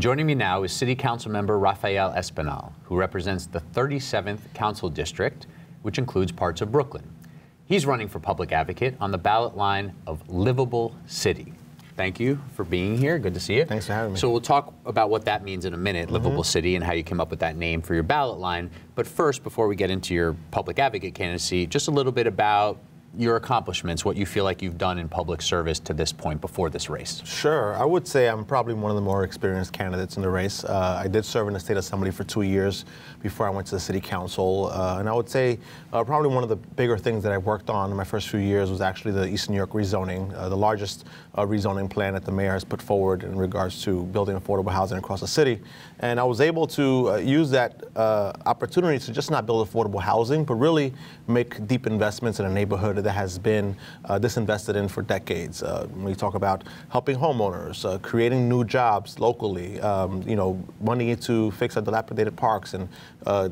And joining me now is City Council member Rafael Espinal, who represents the 37th Council District, which includes parts of Brooklyn. He's running for public advocate on the ballot line of Livable City. Thank you for being here. Good to see you. Thanks for having me. So we'll talk about what that means in a minute, Livable City, and how you came up with that name for your ballot line. But first, before we get into your public advocate candidacy, just a little bit about your accomplishments, what you feel like you've done in public service to this point before this race. Sure. I would say I'm probably one of the more experienced candidates in the race. I did serve in the State Assembly for 2 years before I went to the City Council. And I would say probably one of the bigger things that I worked on in my first few years was actually the East New York rezoning, the largest rezoning plan that the mayor has put forward in regards to building affordable housing across the city. And I was able to use that opportunity to just not build affordable housing, but really make deep investments in a neighborhood that has been disinvested in for decades. When we talk about helping homeowners, creating new jobs locally, money to fix our dilapidated parks and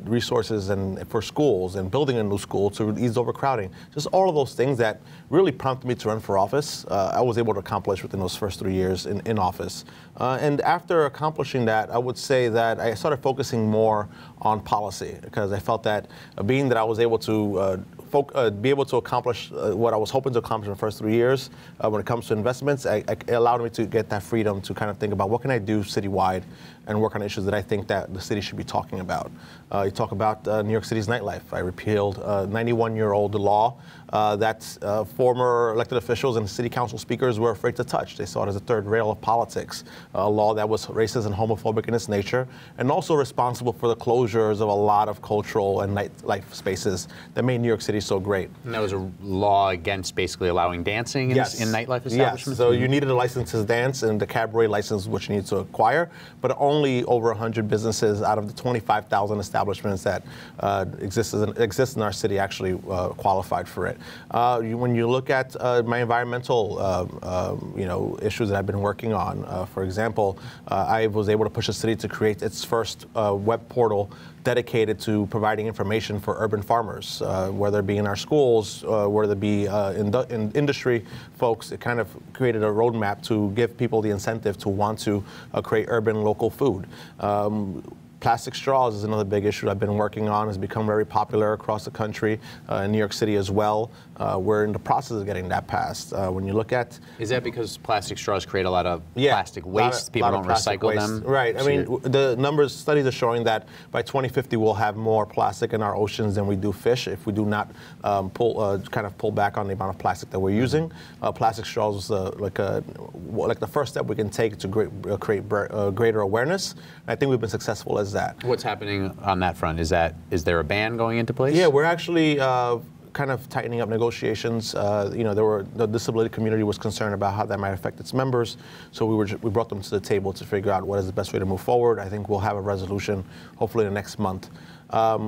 resources for schools and building a new school to ease overcrowding. Just all of those things that really prompted me to run for office. I was able to accomplish within those first 3 years in office. And after accomplishing that, I would say that I started focusing more on policy because I felt that being that I was able to be able to accomplish what I was hoping to accomplish in the first 3 years when it comes to investments, it allowed me to get that freedom to kind of think about what can I do citywide and work on issues that I think that the city should be talking about. You talk about New York City's nightlife. I repealed a 91-year-old law that former elected officials and city council speakers were afraid to touch. They saw it as a third rail of politics, a law that was racist and homophobic in its nature, and also responsible for the closures of a lot of cultural and nightlife spaces that made New York City so great. And that was a law against basically allowing dancing in nightlife establishments? Yes, so you needed a license to dance, and the cabaret license, which you need to acquire, but only over 100 businesses out of the 25,000 establishments that exist in our city actually qualified for it. When you look at my environmental issues that I've been working on, for example, I was able to push the city to create its first web portal dedicated to providing information for urban farmers, whether it be in our schools, whether it be in industry folks. It kind of created a roadmap to give people the incentive to want to create urban local food. Plastic straws is another big issue I've been working on. It's become very popular across the country, in New York City as well. We're in the process of getting that passed. When you look at... Is that because plastic straws create a lot of plastic waste? People don't recycle them? Right. I mean, the studies are showing that by 2050 we'll have more plastic in our oceans than we do fish if we do not pull back on the amount of plastic that we're using. Plastic straws is like the first step we can take to create greater awareness. And I think we've been successful as that. What's happening on that front? Is there a ban going into place? Yeah, we're actually kind of tightening up negotiations. The disability community was concerned about how that might affect its members, so we brought them to the table to figure out what is the best way to move forward. I think we'll have a resolution hopefully in the next month. I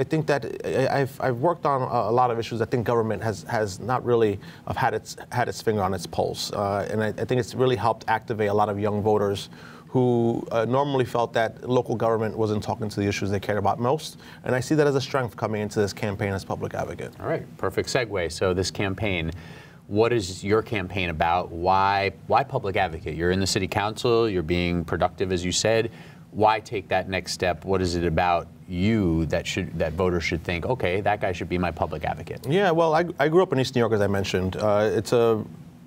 think that I've worked on a lot of issues. I think government has not really had its finger on its pulse, and I think it's really helped activate a lot of young voters who normally felt that local government wasn't talking to the issues they cared about most. And I see that as a strength coming into this campaign as public advocate. All right, perfect segue. So this campaign, what is your campaign about? Why public advocate? You're in the city council, you're being productive, as you said. Why take that next step? What is it about you that voters should think, okay, that guy should be my public advocate? Yeah, well, I grew up in East New York, as I mentioned.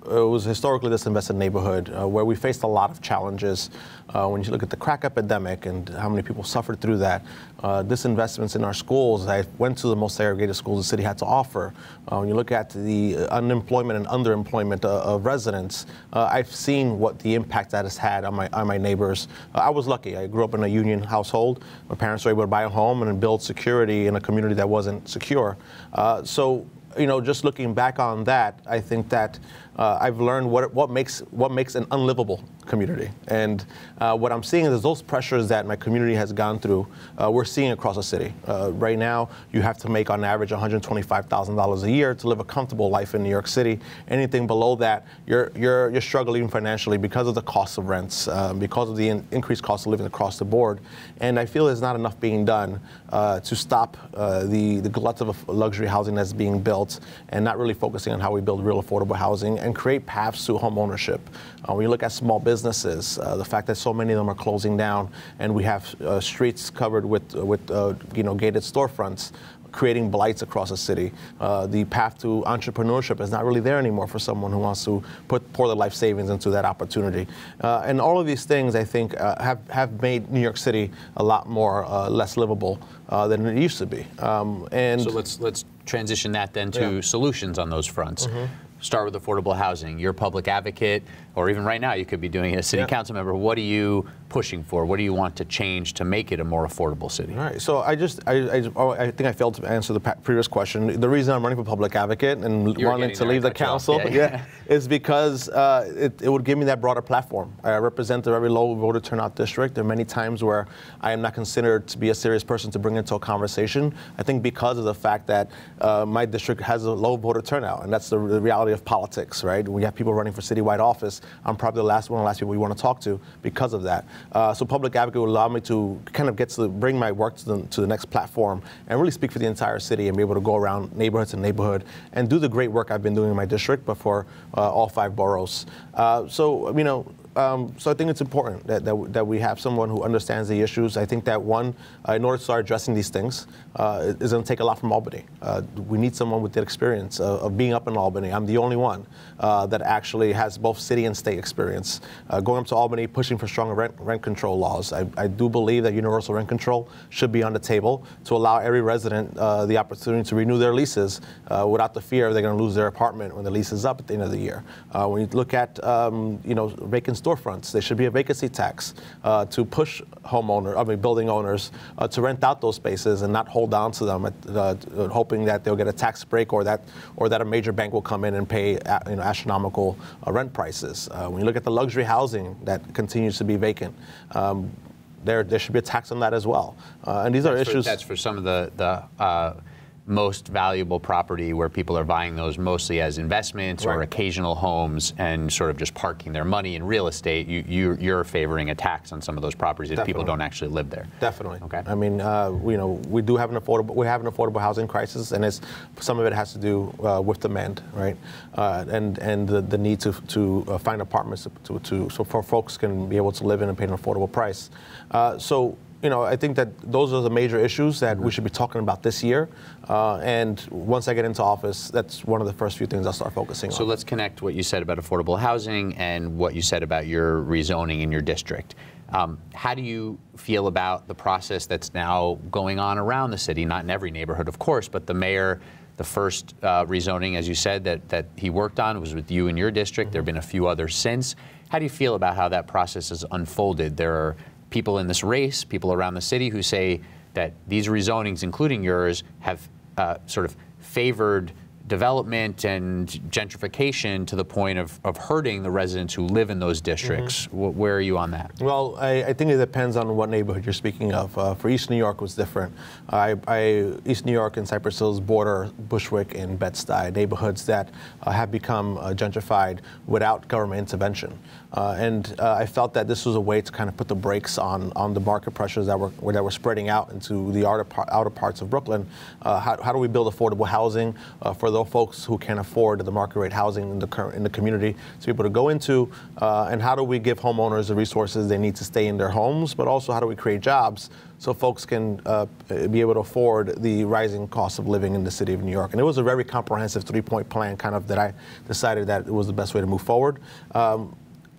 It was historically disinvested neighborhood where we faced a lot of challenges. When you look at the crack epidemic and how many people suffered through that, disinvestments in our schools. I went to the most segregated schools the city had to offer. When you look at the unemployment and underemployment of residents, I've seen what the impact that has had on my neighbors. I was lucky. I grew up in a union household. My parents were able to buy a home and build security in a community that wasn't secure. Just looking back on that, I think that I've learned what makes an unlivable community. And what I'm seeing is those pressures that my community has gone through, we're seeing across the city. Right now, you have to make on average $125,000 a year to live a comfortable life in New York City. Anything below that, you're struggling financially because of the cost of rents, because of the increased cost of living across the board. And I feel there's not enough being done to stop the glut of luxury housing that's being built and not really focusing on how we build real affordable housing and create paths to home ownership. When you look at small businesses, the fact that so many of them are closing down, and we have streets covered with gated storefronts, creating blights across the city. The path to entrepreneurship is not really there anymore for someone who wants to pour their life savings into that opportunity. And all of these things, I think, have made New York City a lot more less livable than it used to be. And so let's transition that then to solutions on those fronts. Start with affordable housing. You're a public advocate, or even right now you could be doing it as a city council member. What are you pushing for? What do you want to change to make it a more affordable city? All right. So I think I failed to answer the previous question. The reason I'm running for public advocate and wanting to leave the council is because it would give me that broader platform. I represent a very low voter turnout district. There are many times where I am not considered to be a serious person to bring into a conversation. I think because of the fact that my district has a low voter turnout, and that's the reality of politics, right? When you have people running for citywide office, I'm probably one of the last people you want to talk to because of that. So public advocate will allow me to kind of bring my work to the next platform and really speak for the entire city and be able to go around neighborhood to neighborhood and do the great work I've been doing in my district, but for all 5 boroughs. So I think it's important that we have someone who understands the issues. I think that in order to start addressing these things, is going to take a lot from Albany. We need someone with that experience of being up in Albany. I'm the only one that actually has both city and state experience. Going up to Albany, pushing for stronger rent control laws. I do believe that universal rent control should be on the table to allow every resident the opportunity to renew their leases without the fear they're going to lose their apartment when the lease is up at the end of the year. When you look at vacant storefronts, there should be a vacancy tax to push building owners to rent out those spaces and not hold on to them, hoping that they'll get a tax break or that a major bank will come in and pay astronomical rent prices. When you look at the luxury housing that continues to be vacant, there should be a tax on that as well. And these are issues. That's for some of the most valuable property where people are buying those mostly as investments or occasional homes and sort of just parking their money in real estate. You're favoring a tax on some of those properties if people don't actually live there. Definitely. Okay. I mean, we have an affordable housing crisis, and some of it has to do with demand, right? And the need to find apartments so for folks can be able to live in and pay an affordable price. I think that those are the major issues that we should be talking about this year. And once I get into office, that's one of the first few things I'll start focusing on. So let's connect what you said about affordable housing and what you said about your rezoning in your district. How do you feel about the process that's now going on around the city? Not in every neighborhood, of course, but the mayor, the first rezoning, as you said, that he worked on was with you in your district. There have been a few others since. How do you feel about how that process has unfolded? There are people in this race, people around the city who say that these rezonings, including yours, have sort of favored development and gentrification to the point of hurting the residents who live in those districts. Where are you on that? Well, I think it depends on what neighborhood you're speaking of. For East New York, it was different. East New York and Cypress Hills border Bushwick and Bed-Stuy, neighborhoods that have become gentrified without government intervention. And I felt that this was a way to kind of put the brakes on the market pressures that were spreading out into the outer parts of Brooklyn. How do we build affordable housing for those folks who can't afford the market rate housing in the community to be able to go into? And how do we give homeowners the resources they need to stay in their homes? But also, how do we create jobs so folks can be able to afford the rising cost of living in the city of New York? And it was a very comprehensive 3-point plan that I decided that it was the best way to move forward.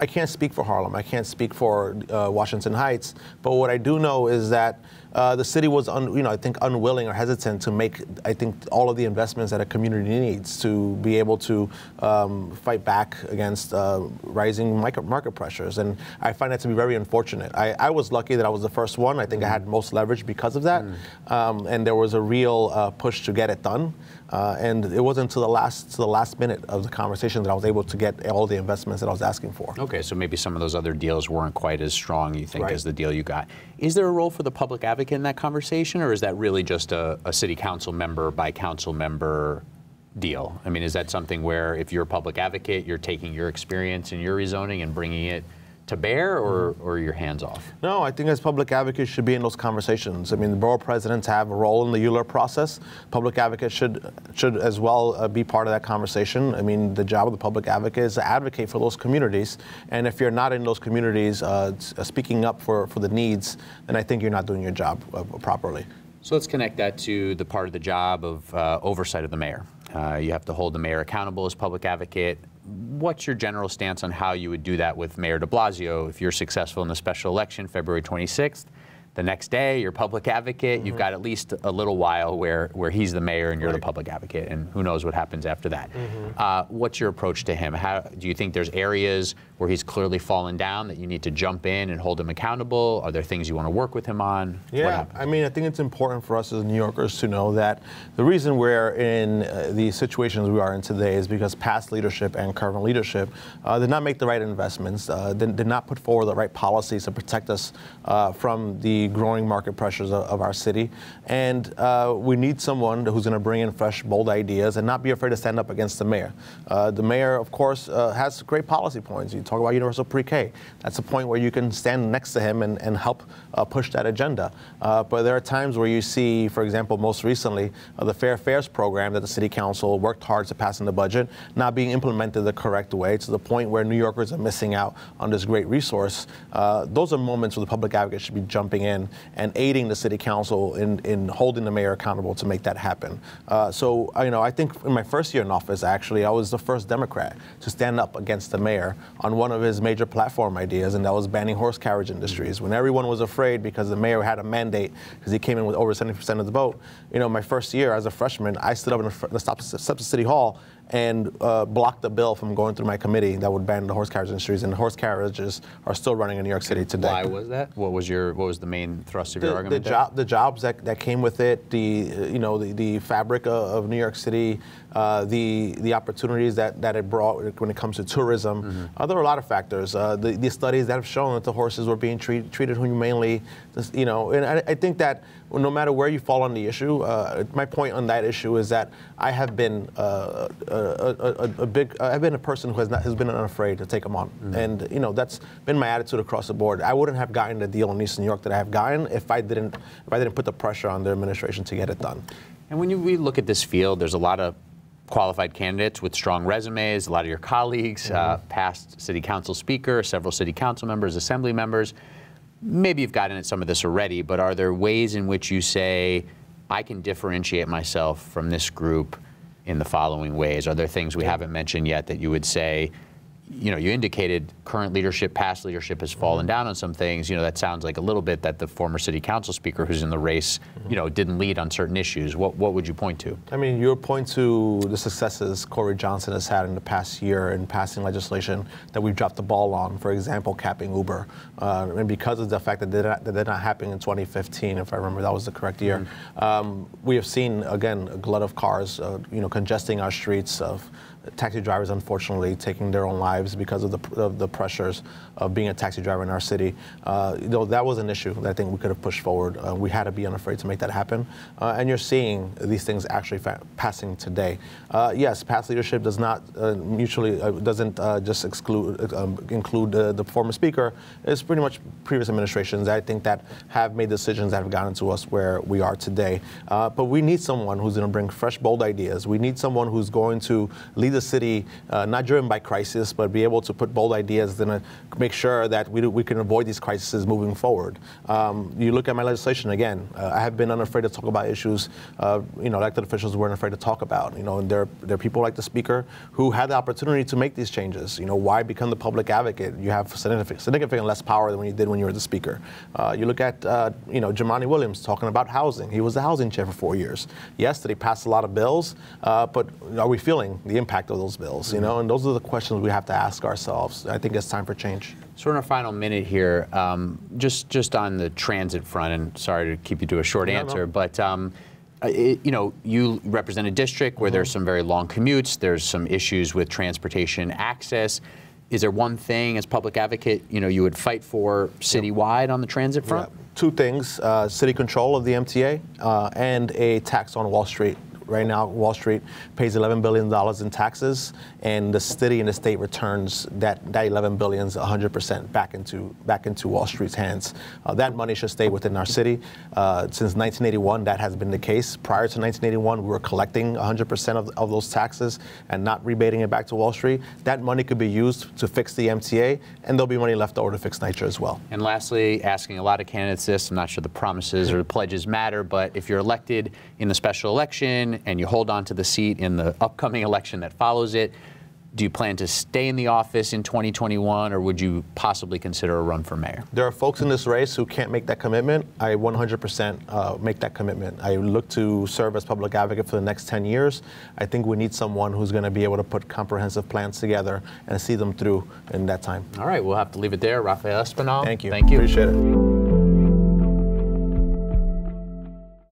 I can't speak for Harlem. I can't speak for Washington Heights. But what I do know is that the city was, I think, unwilling or hesitant to make, I think, all of the investments that a community needs to be able to fight back against rising market pressures. And I find that to be very unfortunate. I was lucky that I was the first one. I think I had most leverage because of that. And there was a real push to get it done. And it wasn't until the last minute of the conversation that I was able to get all the investments that I was asking for. Okay, so maybe some of those other deals weren't quite as strong, you think, as the deal you got. Is there a role for the public advocate in that conversation, or is that really just a city council member by council member deal? I mean, is that something where if you're a public advocate, you're taking your experience in your rezoning and bringing it to bear, or you're hands off? No, I think as public advocates should be in those conversations. I mean, the borough presidents have a role in the ULURP process. Public advocates should as well be part of that conversation. I mean, the job of the public advocate is to advocate for those communities. And if you're not in those communities speaking up for the needs, then I think you're not doing your job properly. So let's connect that to the part of the job of oversight of the mayor. You have to hold the mayor accountable as public advocate. What's your general stance on how you would do that with Mayor de Blasio if you're successful in the special election February 26th? The next day, you're public advocate. You've got at least a little while where he's the mayor and you're the public advocate, and who knows what happens after that. What's your approach to him? How do you think there's areas where he's clearly fallen down that you need to jump in and hold him accountable? Are there things you want to work with him on? Yeah, I mean, I think it's important for us as New Yorkers to know that the reason we're in the situations we are in today is because past leadership and current leadership did not make the right investments, did not put forward the right policies to protect us from the growing market pressures of our city. And we need someone who's going to bring in fresh, bold ideas and not be afraid to stand up against the mayor. The mayor, of course, has great policy points. You talk about universal pre-K. That's a point where you can stand next to him and help push that agenda. But there are times where you see, for example, most recently, the Fair Fares program that the City Council worked hard to pass in the budget not being implemented the correct way, to the point where New Yorkers are missing out on this great resource. Those are moments where the public advocate should be jumping in and aiding the City Council in holding the mayor accountable to make that happen. So, I think in my first year in office, actually, I was the first Democrat to stand up against the mayor on one of his major platform ideas, and that was banning horse carriage industries. When everyone was afraid because the mayor had a mandate, because he came in with over 70% of the vote, my first year as a freshman, I stood up in the steps of City Hall and blocked the bill from going through my committee that would ban the horse carriage industries, and the horse carriages are still running in New York City today. Why was that? What was the main thrust of your argument? The jobs that came with it, the fabric of New York City, the opportunities that it brought when it comes to tourism. There are a lot of factors. The studies that have shown that the horses were being treated humanely, and I think that no matter where you fall on the issue, my point on that issue is that I have been I've been a person who has been unafraid to take them on, and that's been my attitude across the board. I wouldn't have gotten the deal in East New York that I have gotten if I didn't put the pressure on the administration to get it done. And when we look at this field, there's a lot of qualified candidates with strong resumes, a lot of your colleagues, past city council speaker, several city council members, assembly members. Maybe you've gotten at some of this already, but are there ways in which you say, I can differentiate myself from this group in the following ways? Are there things we haven't mentioned yet that you would say, you indicated current leadership, past leadership has fallen down on some things. That sounds like a little bit that the former city council speaker who's in the race, didn't lead on certain issues. What would you point to? I mean, you would point to the successes Corey Johnson has had in the past year in passing legislation that we've dropped the ball on. For example, capping Uber. And because of the fact that that did not happen in 2015, if I remember that was the correct year, we have seen, again, a glut of cars, congesting our streets, of taxi drivers, unfortunately, taking their own lives because of the pressures of being a taxi driver in our city. That was an issue that I think we could have pushed forward. We had to be unafraid to make that happen. And you're seeing these things actually passing today. Yes, past leadership does not doesn't just include the former speaker. It's pretty much previous administrations, I think, that have made decisions that have gotten to us where we are today. But we need someone who's going to bring fresh, bold ideas. We need someone who's going to lead the city, not driven by crisis, but be able to put bold ideas and make sure that we can avoid these crises moving forward. You look at my legislation again. I have been unafraid to talk about issues elected officials weren't afraid to talk about. And there are people like the speaker who had the opportunity to make these changes. Why become the public advocate? You have significantly less power than when you did when you were the speaker. You look at Jumaane Williams talking about housing. He was the housing chair for 4 years. Yes, did he pass a lot of bills? But are we feeling the impact of those bills? And those are the questions we have to ask ourselves. I think it's time for change. So in our final minute here, just on the transit front, and sorry to keep you to a short answer, but you represent a district where there's some very long commutes, there's some issues with transportation access. Is there one thing as public advocate, you would fight for citywide on the transit front? Two things, city control of the MTA and a tax on Wall Street Right now, Wall Street pays $11 billion in taxes, and the city and the state returns that $11 billion 100% back into Wall Street's hands. That money should stay within our city. Since 1981, that has been the case. Prior to 1981, we were collecting 100% of those taxes and not rebating it back to Wall Street. That money could be used to fix the MTA, and there'll be money left over to fix NYCHA as well. And lastly, asking a lot of candidates this, I'm not sure the promises or the pledges matter, but if you're elected in the special election and you hold on to the seat in the upcoming election that follows it, do you plan to stay in the office in 2021, or would you possibly consider a run for mayor? There are folks in this race who can't make that commitment. I 100% make that commitment. I look to serve as public advocate for the next 10 years. I think we need someone who's going to be able to put comprehensive plans together and see them through in that time. All right, we'll have to leave it there. Rafael Espinal. Thank you. Thank you. Appreciate it.